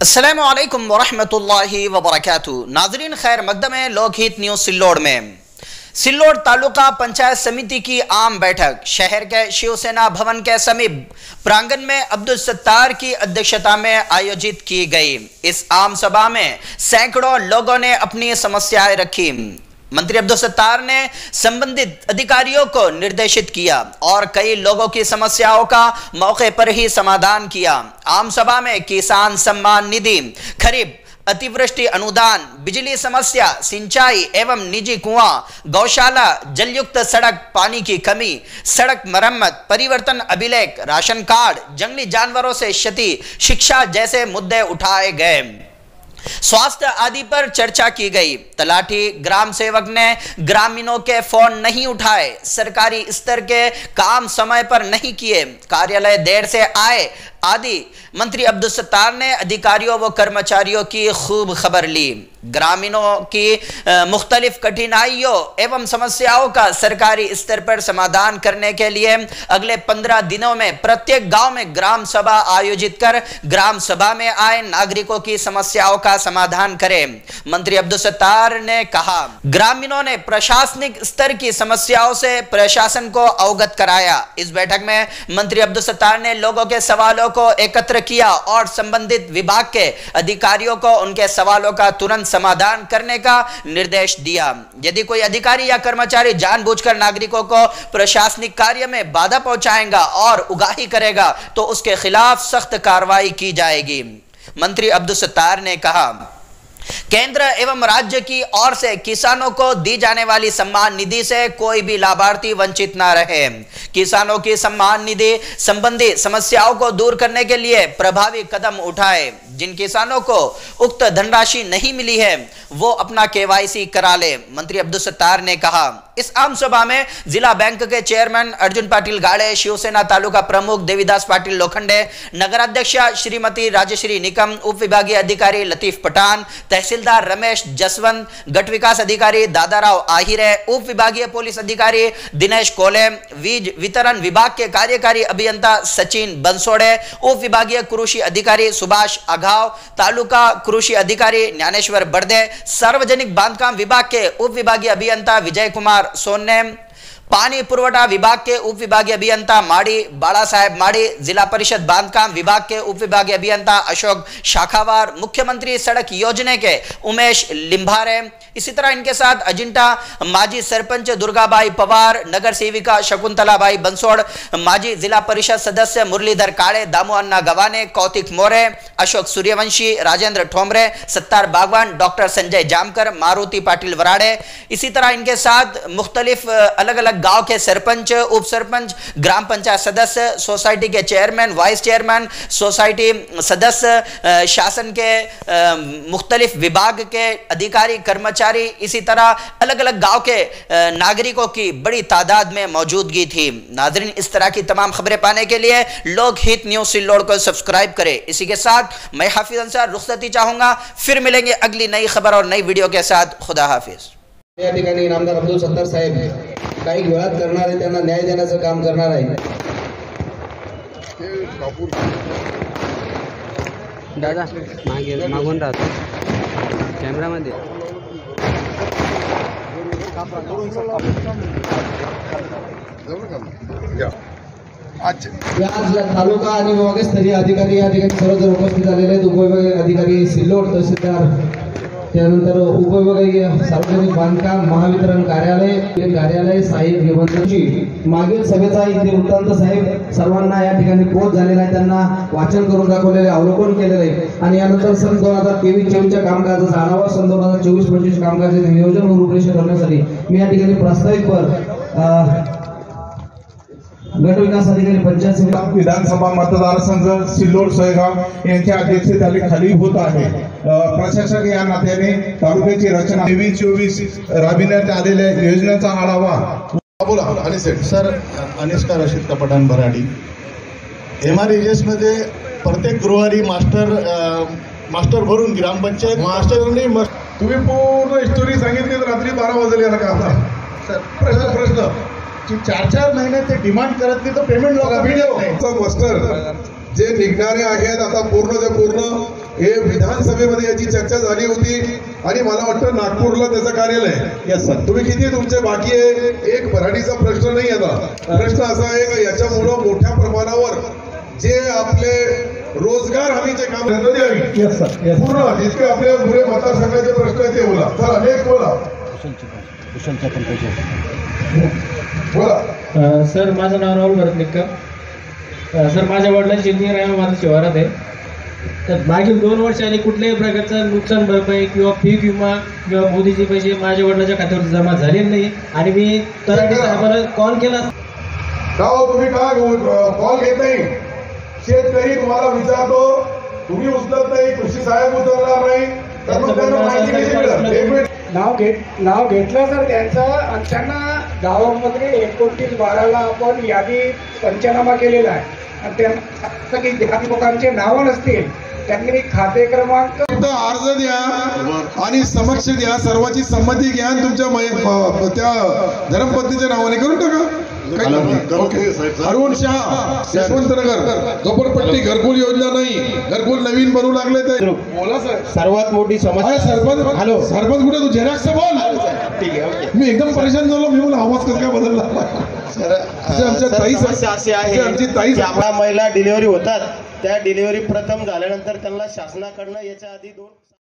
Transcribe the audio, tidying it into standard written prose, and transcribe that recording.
अस्सलामुअलैकुम वरहमतुल्लाहि वबरकातुहू। नाजरीन खैर मकदम है लोकहित न्यूज़ सिल्लोड में। सिल्लोड तालुका पंचायत समिति की आम बैठक शहर के शिवसेना भवन के समीप प्रांगण में अब्दुल सत्तार की अध्यक्षता में आयोजित की गई। इस आम सभा में सैकड़ों लोगों ने अपनी समस्याएं रखी। मंत्री अब्दुल सत्तार ने संबंधित अधिकारियों को निर्देशित किया और कई लोगों की समस्याओं का मौके पर ही समाधान किया। आम सभा में किसान सम्मान निधि, खरीफ अतिवृष्टि अनुदान, बिजली समस्या, सिंचाई एवं निजी कुआं, गौशाला, जलयुक्त सड़क, पानी की कमी, सड़क मरम्मत, परिवर्तन अभिलेख, राशन कार्ड, जंगली जानवरों से क्षति, शिक्षा जैसे मुद्दे उठाए गए। स्वास्थ्य आदि पर चर्चा की गई। तलाठी ग्राम सेवक ने ग्रामीणों के फोन नहीं उठाए, सरकारी स्तर के काम समय पर नहीं किए, कार्यालय देर से आए आदि। मंत्री अब्दुल सत्तार ने अधिकारियों व कर्मचारियों की खूब खबर ली। ग्रामीणों की मुख्तलिफ कठिनाइयों एवं समस्याओं का सरकारी स्तर पर समाधान करने के लिए अगले 15 दिनों में प्रत्येक गांव में ग्राम सभा आयोजित कर ग्राम सभा में आए नागरिकों की समस्याओं का समाधान करें। मंत्री अब्दुल सत्तार ने कहा, ग्रामीणों ने प्रशासनिक स्तर की समस्याओं से प्रशासन को अवगत कराया। इस बैठक में मंत्री अब्दुल सत्तार ने लोगों के सवालों को एकत्र किया और संबंधित विभाग के अधिकारियों को उनके सवालों का तुरंत समाधान करने का निर्देश दिया। यदि कोई अधिकारी या कर्मचारी जानबूझकर नागरिकों को प्रशासनिक कार्य में बाधा पहुंचाएगा और उगाही करेगा तो उसके खिलाफ सख्त कार्रवाई की जाएगी। मंत्री अब्दुल सत्तार ने कहा, केंद्र एवं राज्य की ओर से किसानों को दी जाने वाली सम्मान निधि से कोई भी लाभार्थी वंचित ना रहे। किसानों की सम्मान निधि संबंधी समस्याओं को दूर करने के लिए प्रभावी कदम उठाए। जिन किसानों को उक्त धनराशि नहीं मिली है वो अपना KYC करा ले। मंत्री अब्दुल सत्तार ने कहा। इस आम सभा में जिला बैंक के चेयरमैन अर्जुन पाटिल गाड़े, शिवसेना तालुका प्रमुख देवीदास पाटिल लोखंडे, नगराध्यक्ष श्रीमती राजश्री निकम, उप विभागीय अधिकारी लतीफ पठान, तहसीलदार रमेश जसवंत, गट विकास अधिकारी दादाराव आहिरे, उप विभागीय पुलिस अधिकारी दिनेश कोले, वीज वितरण विभाग के कार्यकारी अभियंता सचिन बंसोड़े, उप विभागीय कृषि अधिकारी सुभाष अघाव, तालुका कृषि अधिकारी ज्ञानेश्वर बर्दे, सार्वजनिक बांधकाम विभाग के उप विभागीय अभियंता विजय कुमार सोन्ने, पानी पुरवठा विभाग के उप विभागीय अभियंता माड़ी बाला साहेब माड़ी, जिला परिषद बांधकाम विभाग के उप विभागीय अभियंता अशोक शाखावार, मुख्यमंत्री सड़क योजना के उमेश लिंभारे। इसी तरह इनके साथ अजिंठा माजी सरपंच दुर्गाबाई पवार, नगर सेविका शकुंतलाबाई बंसोड़, माजी जिला परिषद सदस्य मुरलीधर काड़े, दामू अन्ना गवाने, कौतिक मोरे, अशोक सूर्यवंशी, राजेंद्र ठोमरे, सत्तार बागवान, डॉक्टर संजय जामकर, मारुति पाटिल वराड़े। इसी तरह इनके साथ मुख्तलिफ अलग अलग गांव के सरपंच, उप सरपंच, ग्राम पंचायत सदस्य, सोसाइटी के चेयरमैन, वाइस चेयरमैन, सोसाइटी सदस्य, शासन के मुख्तलिफ विभाग के अधिकारी, कर्मचारी, इसी तरह अलग अलग गांव के नागरिकों की बड़ी तादाद में मौजूदगी थी। नाज़रीन, इस तरह की तमाम खबरें पाने के लिए लोकहित न्यूज़ सिल्लोड को सब्सक्राइब करें। इसी के साथ मैं हाफिज अंसार रुखसती चाहूंगा। फिर मिलेंगे अगली नई खबर और नई वीडियो के साथ। खुदा हाफिज। या ठिकाणी नामदार अब्दुल सत्तार साहेब काही वेळात करणार आहे, त्यांना न्याय देण्याचं काम करणार आहे। दादा मागून राहतो कॅमेरामध्ये। आज तालुका आणि विभागस्तरीय अधिकारी या ठिकाणी सर्वजण उपस्थित झालेले आहेत। उपविभागीय अधिकारी सिल्लोड तहसीलदार, त्यानंतर उपविभागीय सार्वजनिक बांधकाम महावितरण कार्यालय साहेब निबंधनची मागील सभेचा इथे वृत्तांत साहेब सर्वांना या ठिकाणी पोच झालेला आहे, त्यांना वाचन करून दाखवलेले, अवलोकन केलेले आहे। आणि यानंतर सन 2023-24च्या कामकाजाचा आढावा, सन 2024-25 कामकाजाचे नियोजन व रूपरेषा करण्यासाठी मी या ठिकाणी प्रास्ताविक गट विकास अधिकारी पंचायत समिती विधानसभा मतदारसंघ सिल्लोड सोयगाव यांच्या अध्यक्षतेखाली खाली होत आहे। प्रशासक या नात्याने तालुक्याची रचना 23-24 राबविण्यात आलेल्या योजनेचा आढावा बोला। आणि सर अनिष्का रशीद कपटान भराडी MREGS मध्ये प्रत्येक गुरुवारी मास्टर भरून ग्रामपंचायत मास्टर तुम्ही पूर्ण हिस्टोरी सांगितली तर रात्री 12 वाजले याला का सर प्रश्न 4-4 महिने ते डिमांड करत नाही तर पेमेंट लोक मास्टर जे निघणारे आहेत आता पूर्ण ते पूर्ण हे विधानसभेमध्ये याची चर्चा झाली होती आणि मला वाटतं नागपूरला त्याचं कार्यालय आहे. Yes sir. तुम्ही किती तुमचे बाकी आहे? एक भराडीचा प्रश्न नाही आता. प्रश्न असा आहे का याच्यामुळं मोठ्या प्रमाणावर जे आपले रोजगार हमीचे काम येस सर. पूर्ण जितके आपल्या पुढे मतदारसंघाचे प्रश्न आहेत ते बोला. चला नेक्स्ट बोला. बोला. सर माझं नाव राहुल भरतनिकर. सर माझ्या वडिलांची इंजिनियर आहे, माझं शिवारात आहे. तर मागील 2 वर्षांनी कुठल्याही प्रकारचं नुकसान भरपाई किंवा पीक विमा किंवा मोदीचे पैसे माझ्या वडिलांच्या खात्यावर जमा झाले नाही आणि मी तलाठी साहेबांना कॉल केला. का हो तुम्ही का कॉल घेत नाही? शेतकरी तुम्हाला विचारतो, तुम्ही उचलत नाही, कृषी साहेब उचलणार नाही, तर मग त्यांना माहिती कशी मिळेल? एक मिनिट. नाव घेतलं तर त्यांचं आणि त्यांना गावामध्ये 29/12 आपण यादी पंचनामा केलेला आहे आणि त्यांना की ज्या लोकांचे नावं नसतील त्यांनी खाते क्रमांक अर्ज द्या आणि समक्ष द्या, सर्वांची संमती घ्या आणि तुमच्या त्या धर्मपत्नीच्या नावाने करून टाका. अरुण शाह, यशवंतनगर, झोपडपट्टी घरकुल योजना नाही, घरकुल नवीन बनवू लागले ते बोला सर. सर्वात मोठी समस्या. सरपंच हॅलो सरपंच कुठे? तू झेरॉक्स बोल. ठीक आहे. ओके. मी एकदम परेशान झालो. मी बोला आवाज कसं काय बदलला? आमच्या ताई समस्या अशी आहे आमची ताई की आपल्या महिला डिलिव्हरी होतात, त्या डिलिव्हरी प्रथम झाल्यानंतर त्यांना शासनाकडनं याच्या आधी 2